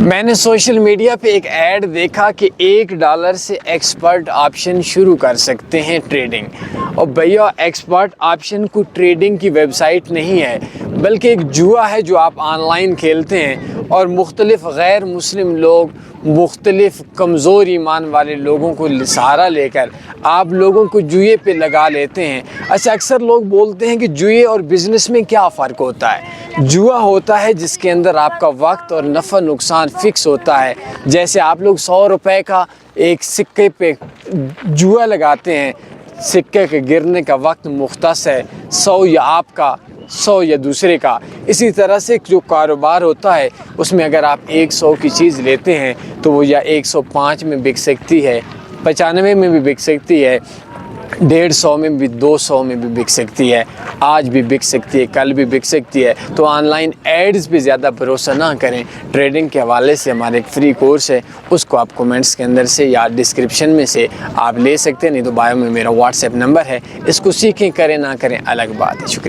میں نے social media پہ ایک ایڈ دیکھا کہ $1 سے ایکسپرٹ آپشن شروع کر سکتے ہیں ٹریڈنگ۔ اور بھیا ایکسپرٹ آپشن کو ٹریڈنگ کی ویب سائٹ نہیں ہے بلکہ ایک جوا ہے جو آپ آن لائن کھیلتے ہیں اور مختلف غیر مسلم لوگ، مختلف کمزور ایمان والے لوگوں کو سہارا لے کر آپ لوگوں کو جوئے پہ لگا لیتے ہیں۔ اچھا، اکثر لوگ بولتے ہیں کہ جوئے اور بزنس میں کیا فرق ہوتا ہے؟ جوا ہوتا ہے جس کے اندر آپ کا وقت اور نفع نقصان فکس ہوتا ہے۔ جیسے آپ لوگ $100 کا ایک سکے پہ جوا لگاتے ہیں، سکے کے گرنے کا وقت مختص ہے، 100 یا آپ کا، 100 یا دوسرے کا۔ اسی طرح سے جو کاروبار ہوتا ہے اس میں اگر آپ 100 کی چیز لیتے ہیں تو وہ یا 105 میں بک سکتی ہے، 95 میں بھی بک سکتی ہے، 150 میں بھی، 200 میں بھی بک سکتی ہے، آج بھی بک سکتی ہے، کل بھی بک سکتی ہے۔ تو آن لائن ایڈز پہ زیادہ بھروسہ نہ کریں۔ ٹریڈنگ کے حوالے سے ہمارے ایک فری کورس ہے، اس کو آپ کومنٹس کے اندر سے یا ڈسکرپشن میں سے آپ لے سکتے ہیں، نہیں تو بایو میں میرا واٹس ایپ نمبر ہے، اس کو سیکھیں، کریں نہ کریں الگ بات ہے۔ شکریہ۔